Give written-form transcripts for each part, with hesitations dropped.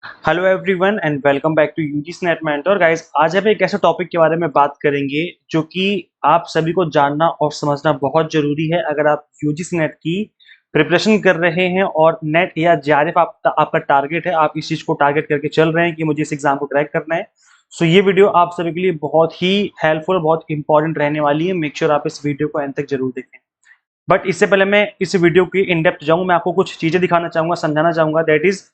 Hello everyone and welcome back to UGC NET mentor guys. आज हम एक ऐसे टॉपिक के बारे में बात करेंगे जो कि आप सभी को जानना और समझना बहुत जरूरी है। अगर आप यूजीसी नेट की प्रिपरेशन कर रहे हैं और नेट या जेआरएफ आपका टारगेट है, आप इस चीज को टारगेट करके चल रहे हैं कि मुझे इस एग्जाम को क्रैक करना है, सो ये वीडियो आप सभी के लिए बहुत ही हेल्पफुल, बहुत इंपॉर्टेंट रहने वाली है। मेक श्योर आप इस वीडियो को एंड तक जरूर देखें। बट इससे पहले मैं इस वीडियो की इन डेप्थ जाऊँ, मैं आपको कुछ चीजें दिखाना चाहूंगा, समझाना चाहूंगा। दैट इज,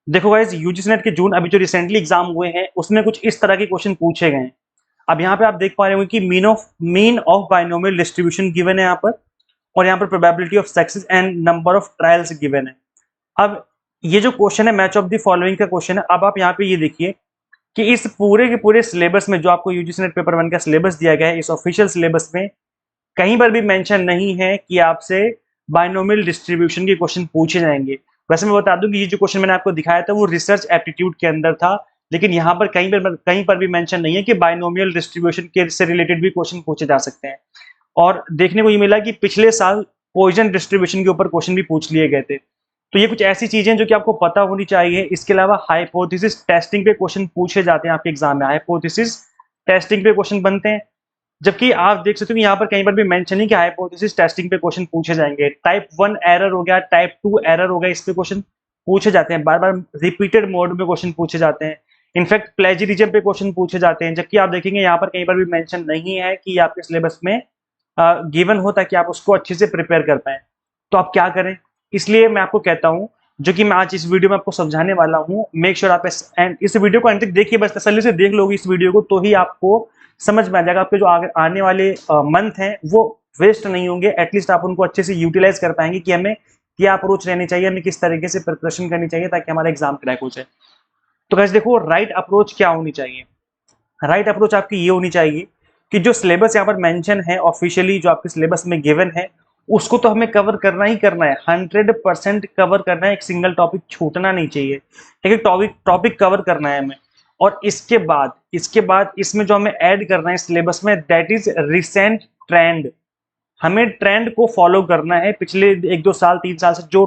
देखो गाइस, यूजीसी नेट के जून अभी जो रिसेंटली एग्जाम हुए हैं उसमें कुछ इस तरह के क्वेश्चन पूछे गए हैं। अब यहाँ पे आप देख पा रहे होंगे कि mean of binomial distribution given है यहाँ पर, और यहाँ पर probability of success and number of trials given है। अब ये जो क्वेश्चन है मैच ऑफ द फॉलोइंग का क्वेश्चन है। अब आप यहाँ पे ये देखिए कि इस पूरे के पूरे सिलेबस में जो आपको यूजीसी नेट पेपर 1 का सिलेबस दिया गया है, इस ऑफिशियल सिलेबस में कहीं पर भी मेंशन नहीं है कि आपसे बाइनोमियल डिस्ट्रीब्यूशन के क्वेश्चन पूछे जाएंगे। वैसे मैं बता दूं कि ये जो क्वेश्चन मैंने आपको दिखाया था वो रिसर्च एप्टीट्यूड के अंदर था, लेकिन यहाँ पर कहीं पर भी मेंशन नहीं है कि बाइनोमियल डिस्ट्रीब्यूशन के से रिलेटेड भी क्वेश्चन पूछे जा सकते हैं। और देखने को ये मिला कि पिछले साल पॉइजन डिस्ट्रीब्यूशन के ऊपर क्वेश्चन भी पूछ लिए गए थे। तो ये कुछ ऐसी चीजें जो कि आपको पता होनी चाहिए। इसके अलावा हाइपोथेसिस टेस्टिंग पे क्वेश्चन पूछे जाते हैं आपके एग्जाम में, हाइपोथेसिस टेस्टिंग पे क्वेश्चन बनते हैं। जबकि आप देख सकते हो कि यहाँ पर कहीं पर भी मेंशन नहीं कि हाइपोथेसिस टेस्टिंग पे क्वेश्चन पूछे जाएंगे। टाइप 1 एरर हो गया, टाइप 2 एरर हो गया, इस पे क्वेश्चन पूछे जाते हैं, बार बार रिपीटेड मोड में क्वेश्चन पूछे जाते हैं। इनफैक्ट प्लेजरिज्म पे क्वेश्चन पूछे जाते हैं, जबकि आप देखेंगे यहाँ पर कहीं पर भी मेंशन नहीं है कि ये आपके सिलेबस में गिवन हो ताकि आप उसको अच्छे से प्रिपेयर कर पाए। तो आप क्या करें, इसलिए मैं आपको कहता हूँ, जो कि मैं आज इस वीडियो में आपको समझाने वाला हूँ, मेक श्योर आप इस वीडियो को अंत तक देखिए। बस तसल्ली से देख लोगे इस वीडियो को तो ही आपको समझ में आ जाएगा। आपके जो आने वाले मंथ हैं वो वेस्ट नहीं होंगे। एटलीस्ट आप उनको अच्छे से यूटिलाइज कर पाएंगे कि हमें क्या अप्रोच रहनी चाहिए, हमें किस तरीके से प्रिपरेशन करनी चाहिए ताकि हमारा एग्जाम क्रैक हो जाए। तो गाइस देखो, राइट अप्रोच क्या होनी चाहिए। राइट अप्रोच आपकी ये होनी चाहिए कि जो सिलेबस यहाँ पर मेंशन है ऑफिशियली, जो आपके सिलेबस में गिवन है, उसको तो हमें कवर करना ही करना है, 100% कवर करना है। एक सिंगल टॉपिक छूटना नहीं चाहिए, एक टॉपिक टॉपिक कवर करना है हमें। और इसके बाद इसमें जो हमें ऐड करना है सिलेबस में, दैट इज रिसेंट ट्रेंड। हमें ट्रेंड को फॉलो करना है। पिछले 1 2 साल 3 साल से जो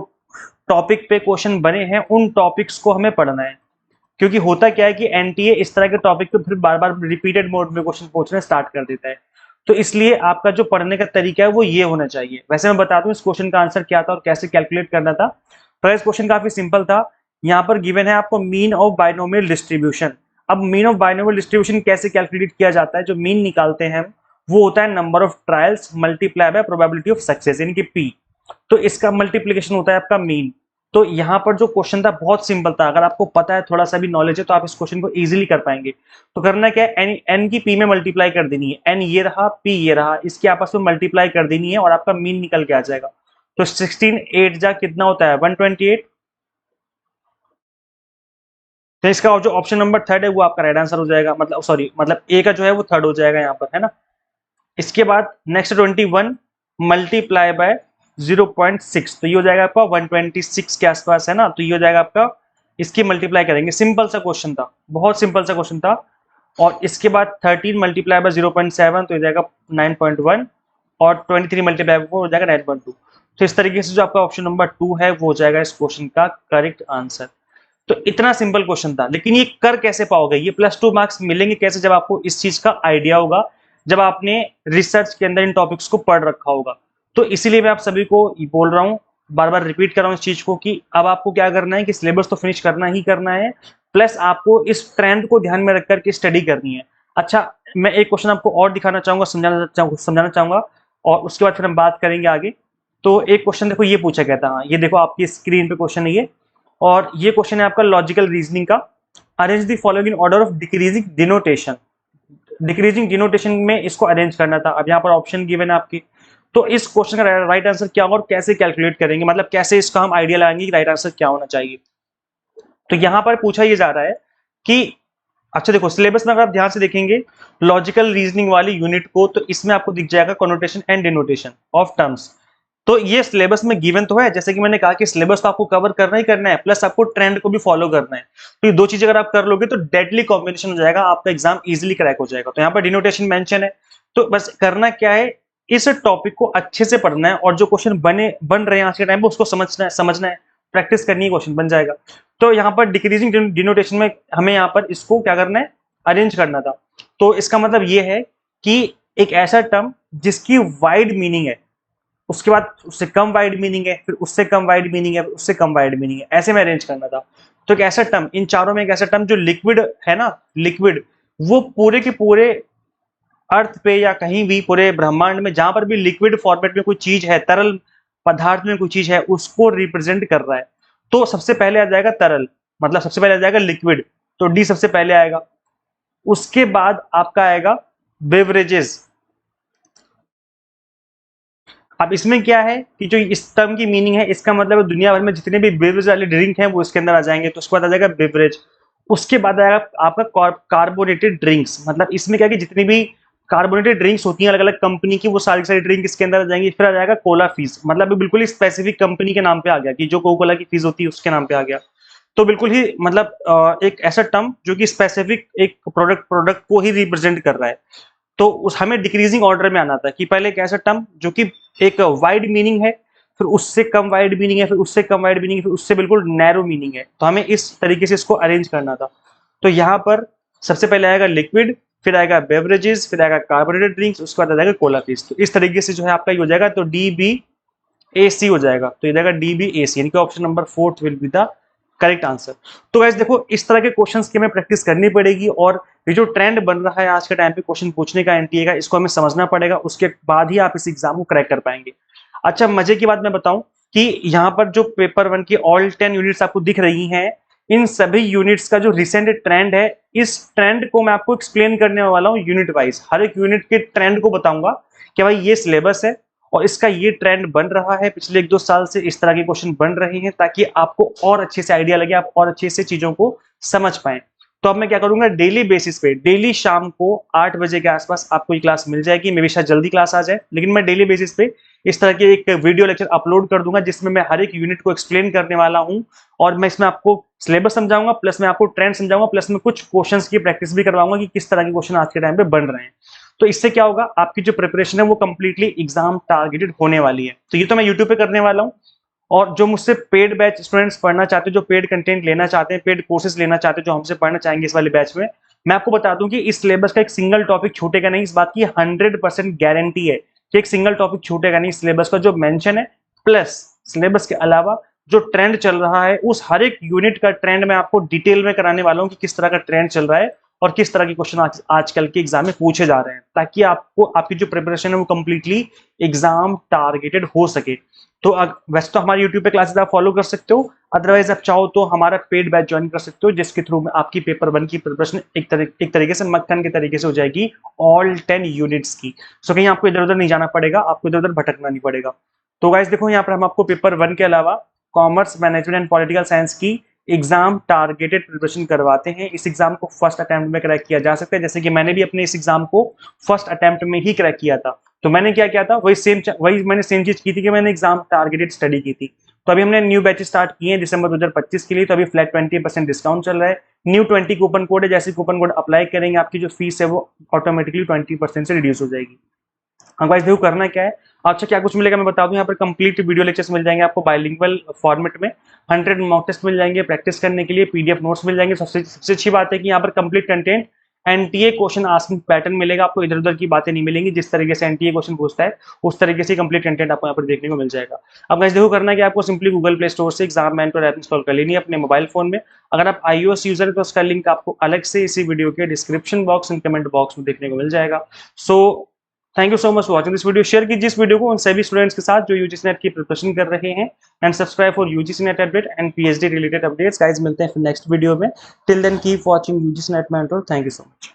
टॉपिक पे क्वेश्चन बने हैं उन टॉपिक्स को हमें पढ़ना है। क्योंकि होता क्या है कि एनटीए इस तरह के टॉपिक पे फिर बार बार रिपीटेड मोड में क्वेश्चन पूछना स्टार्ट कर देता है। तो इसलिए आपका जो पढ़ने का तरीका है वो ये होना चाहिए। वैसे मैं बता दूं इस क्वेश्चन का आंसर क्या था और कैसे कैलकुलेट करना था। तो इस क्वेश्चन काफी सिंपल था। यहाँ पर गिवन है आपको मीन ऑफ बाइनोमियल डिस्ट्रीब्यूशन। अब मीन ऑफ बाइनोमियल डिस्ट्रीब्यूशन कैसे कैलकुलेट किया जाता है, जो मीन निकालते हैं हम, वो होता है number of trials multiply by probability of success, यानी कि पी। तो इसका मल्टीप्लीकेशन होता है आपका मीन। तो यहाँ पर जो क्वेश्चन था बहुत सिंपल था। अगर आपको पता है, थोड़ा सा भी नॉलेज है, तो आप इस क्वेश्चन को इजीली कर पाएंगे। तो करना क्या है, एन एन की पी में मल्टीप्लाई कर देनी है। एन ये रहा, पी ये रहा, इसकी आपस में मल्टीप्लाई कर देनी है और आपका मीन निकल के आ जाएगा। तो 16 8 जा कितना होता है, 128। तो इसका जो ऑप्शन नंबर थर्ड है वो आपका राइट आंसर हो जाएगा। मतलब ए का जो है वो थर्ड हो जाएगा यहाँ पर, है ना। इसके बाद नेक्स्ट 21 मल्टीप्लाई बाय 0.6, तो ये हो जाएगा आपका 126 के आसपास, है ना। तो ये हो जाएगा आपका, इसकी मल्टीप्लाई करेंगे। सिंपल सा क्वेश्चन था, बहुत सिंपल सा क्वेश्चन था। और इसके बाद 13 मल्टीप्लाई बाय 0.7 तो हो जाएगा 9.1, और 23 मल्टीप्लाई बाय हो जाएगा 9.2। तो इस तरीके से जो आपका ऑप्शन नंबर 2 है वो हो जाएगा इस क्वेश्चन का करेक्ट आंसर। तो इतना सिंपल क्वेश्चन था, लेकिन ये कर कैसे पाओगे, ये +2 मार्क्स मिलेंगे कैसे, जब आपको इस चीज का आइडिया होगा, जब आपने रिसर्च के अंदर इन टॉपिक्स को पढ़ रखा होगा। तो इसीलिए मैं आप सभी को बोल रहा हूँ, बार बार रिपीट कर रहा हूँ इस चीज को, कि अब आपको क्या करना है कि सिलेबस तो फिनिश करना ही करना है, प्लस आपको इस ट्रेंड को ध्यान में रख करके स्टडी करनी है। अच्छा, मैं एक क्वेश्चन आपको और दिखाना चाहूंगा, समझाना चाहूंगा, और उसके बाद फिर हम बात करेंगे आगे। तो एक क्वेश्चन देखो ये पूछा गया था, हाँ, ये देखो आपकी स्क्रीन पे क्वेश्चन है ये, और ये क्वेश्चन है आपका लॉजिकल रीजनिंग का। Arrange the following in order of decreasing denotation. Decreasing denotation में इसको अरेंज करना था। अब यहाँ पर ऑप्शन गिवन है आपकी। तो इस क्वेश्चन का राइट आंसर क्या होगा और कैसे कैलकुलेट करेंगे, मतलब कैसे इसका हम आइडिया लगाएंगे कि राइट आंसर क्या होना चाहिए। तो यहाँ पर पूछा ये जा रहा है कि, अच्छा देखो सिलेबस में अगर आप ध्यान से देखेंगे लॉजिकल रीजनिंग वाली यूनिट को, तो इसमें आपको दिख जाएगा connotation and denotation of terms. तो ये सिलेबस में गिवन तो है, जैसे कि मैंने कहा कि सिलेबस तो आपको कवर करना ही करना है, प्लस आपको ट्रेंड को भी फॉलो करना है। तो ये दो चीजें अगर आप कर लोगे तो डेडली कॉम्बिनेशन हो जाएगा, आपका एग्जाम इजीली क्रैक हो जाएगा। तो यहाँ पर डिनोटेशन मेंशन है। तो बस करना क्या है, इस टॉपिक को अच्छे से पढ़ना है, और जो क्वेश्चन बन रहे हैं आज के टाइम पे उसको समझना है। प्रैक्टिस करनी है, क्वेश्चन बन जाएगा। तो यहाँ पर डिक्रीजिंग डिनोटेशन में हमें यहाँ पर इसको क्या करना है, अरेंज करना था। तो इसका मतलब ये है कि एक ऐसा टर्म जिसकी वाइड मीनिंग है, उसके बाद उससे कम वाइड मीनिंग है, फिर उससे कम वाइड मीनिंग है, उससे कम वाइड मीनिंग है, ऐसे में अरेंज करना था। तो एक ऐसा टर्म, इन चारों में एक ऐसा टर्म जो लिक्विड है ना, लिक्विड, वो पूरे के पूरे अर्थ पे या कहीं भी पूरे ब्रह्मांड में जहां पर भी लिक्विड फॉर्मेट में कोई चीज है, तरल पदार्थ में कोई चीज है, उसको रिप्रेजेंट कर रहा है। तो सबसे पहले आ जाएगा तरल, मतलब सबसे पहले आ जाएगा लिक्विड, तो डी सबसे पहले आएगा। उसके बाद आपका आएगा बेवरेजेस। अब इसमें क्या है कि जो इस टर्म की मीनिंग है, इसका मतलब है दुनिया भर में जितने भी बेवरेज वाले ड्रिंक हैं वो इसके अंदर आ जाएंगे। तो उसके बाद आ जाएगा बेवरेज। उसके बाद आएगा आपका कार्बोनेटेड ड्रिंक्स, मतलब इसमें क्या है कि जितनी भी कार्बोनेटेड ड्रिंक्स होती हैं अलग अलग कंपनी की, वो सारी सारी ड्रिंक इसके अंदर आ जाएंगी। फिर आ जाएगा कोला फीस, मतलब बिल्कुल ही स्पेसिफिक कंपनी के नाम पे आ गया कि जो कोका कोला की फीस होती है उसके नाम पे आ गया। तो बिल्कुल ही मतलब एक ऐसा टर्म जो कि स्पेसिफिक एक प्रोडक्ट को ही रिप्रेजेंट कर रहा है। तो उस हमें डिक्रीजिंग ऑर्डर में आना था कि पहले एक ऐसा टर्म जो कि एक वाइड मीनिंग है, फिर उससे कम वाइड मीनिंग है, फिर उससे कम वाइड मीनिंग है, फिर उससे बिल्कुल नैरो मीनिंग है। तो हमें इस तरीके से इसको अरेंज करना था। तो यहाँ पर सबसे पहले आएगा लिक्विड, फिर आएगा बेवरेजेस, फिर आएगा कार्बोनेटेड ड्रिंक्स, उसके बाद आ जाएगा कोला फीस। तो इस तरीके से जो है आपका ये हो जाएगा, तो डी बी ए सी हो जाएगा। तो ये जाएगा डी बी ए सी, यानी कि option number 4 will be the correct answer. तो गाइस देखो, इस तरह के क्वेश्चंस की हमें प्रैक्टिस करनी पड़ेगी, और ये जो ट्रेंड बन रहा है आज के टाइम पे क्वेश्चन पूछने का एनटीए का, इसको हमें समझना पड़ेगा। उसके बाद ही आप इस एग्जाम को क्रैक कर पाएंगे। अच्छा, मजे की बात मैं बताऊं कि यहाँ पर जो पेपर 1 की ऑल 10 यूनिट्स आपको दिख रही हैं, इन सभी यूनिट्स का जो रिसेंट ट्रेंड है, इस ट्रेंड को मैं आपको एक्सप्लेन करने वाला हूँ यूनिट वाइज। हर एक यूनिट के ट्रेंड को बताऊंगा कि भाई ये सिलेबस है और इसका ये ट्रेंड बन रहा है, पिछले 1-2 साल से इस तरह के क्वेश्चन बन रहे हैं, ताकि आपको और अच्छे से आइडिया लगे, आप और अच्छे से चीजों को समझ पाए। तो अब मैं क्या करूंगा, डेली बेसिस पे, डेली शाम को 8 बजे के आसपास आपको ये क्लास मिल जाएगी। मे भी शायद जल्दी क्लास आ जाए, लेकिन मैं डेली बेसिस पे इस तरह के एक वीडियो लेक्चर अपलोड कर दूंगा, जिसमें मैं हर एक यूनिट को एक्सप्लेन करने वाला हूं। और मैं इसमें आपको सिलेबस समझाऊंगा, प्लस मैं आपको ट्रेंड समझाऊंगा, प्लस में कुछ क्वेश्चंस की प्रैक्टिस भी करवाऊंगा कि किस तरह के क्वेश्चन आज के टाइम पे बन रहे हैं। तो इससे क्या होगा, आपकी जो प्रिपरेशन है वो कंप्लीटली एग्जाम टारगेटेड होने वाली है। तो ये तो मैं यूट्यूब पे करने वाला हूँ। और जो मुझसे पेड बैच स्टूडेंट्स पढ़ना चाहते हैं, जो पेड कंटेंट लेना चाहते हैं, पेड कोर्सेज लेना चाहते हैं, जो हमसे पढ़ना चाहेंगे इस वाले बैच में, मैं आपको बता दूं कि इस सिलेबस का एक सिंगल टॉपिक छूटेगा नहीं। इस बात की 100% गारंटी है कि एक सिंगल टॉपिक छूटेगा नहीं सिलेबस का जो मेंशन है। प्लस सिलेबस के अलावा जो ट्रेंड चल रहा है, उस हर एक यूनिट का ट्रेंड मैं आपको डिटेल में कराने वाला हूं कि किस तरह का ट्रेंड चल रहा है और किस तरह के क्वेश्चन आजकल के एग्जाम में पूछे जा रहे हैं, ताकि आपको आपकी जो प्रिपरेशन है वो कंप्लीटली एग्जाम टारगेटेड हो सके। तो वैसे तो हमारे यूट्यूब पे क्लासेस आप फॉलो कर सकते हो, अदरवाइज आप चाहो तो हमारा पेड बैच ज्वाइन कर सकते हो, जिसके थ्रू में आपकी पेपर 1 की प्रिपरेशन एक तरीके से मक्खन के तरीके से हो जाएगी ऑल 10 यूनिट्स की। सो कहीं आपको इधर उधर नहीं जाना पड़ेगा, आपको इधर उधर भटकना नहीं पड़ेगा। तो गाइस देखो, यहाँ पर हम आपको पेपर 1 के अलावा commerce, management and political science की एग्जाम टारगेटेड प्रिपरेशन करवाते हैं। इस एग्जाम को फर्स्ट अटेम्प्ट में क्रैक किया जा सकता है, जैसे कि मैंने भी अपने इस एग्जाम को फर्स्ट अटेम्प्ट में ही क्रैक किया था। तो मैंने क्या किया था, वही मैंने सेम चीज की थी कि मैंने एग्जाम टारगेटेड स्टडी की थी। तो अभी हमने न्यू बैच स्टार्ट किए हैं दिसंबर 2025 के लिए। तो अभी फ्लैट 20% डिस्काउंट चल रहा है। न्यू 20 कूपन कोड है, जैसे कूपन कोड अप्लाई करेंगे आपकी जो फीस है वो ऑटोमेटिकली 20% से रिड्यूस हो जाएगी। हाँ गाइस देखो, करना क्या है, अच्छा क्या कुछ मिलेगा मैं बता दूं। यहाँ पर कंप्लीट वीडियो लेक्चर्स मिल जाएंगे आपको बाइलिंगुअल फॉर्मेट में, 100 मॉक टेस्ट मिल जाएंगे प्रैक्टिस करने के लिए, पीडीएफ नोट्स मिल जाएंगे। सबसे अच्छी बात है कि यहाँ पर complete content NTA question asking pattern मिलेगा आपको, इधर उधर की बातें नहीं मिलेंगी। जिस तरीके से एनटीए क्वेश्चन पूछता है उस तरीके से कंप्लीट कंटेंट आपको यहाँ पर देखने को मिल जाएगा। अब गाइस देखो, करना है कि आपको सिंपली गूगल प्ले स्टोर से एग्जाम मेंटर ऐप इंस्टॉल कर लेनी है अपने मोबाइल फोन में। अगर आप iOS यूजर है तो उसका लिंक आपको अलग से इसी वीडियो के description box and comment box में देखने को मिल जाएगा। So thank you so much for watching this video. Share कीजिए इस वीडियो को उन सभी स्टूडेंट्स के साथ जो यूजीसी नेट की प्रिपरेशन कर रहे हैं, and subscribe for UGC NET update and PhD related updates. Guys मिलते हैं फिर नेक्स्ट वीडियो में। Till then keep watching UGC NET mentor. Thank you so much.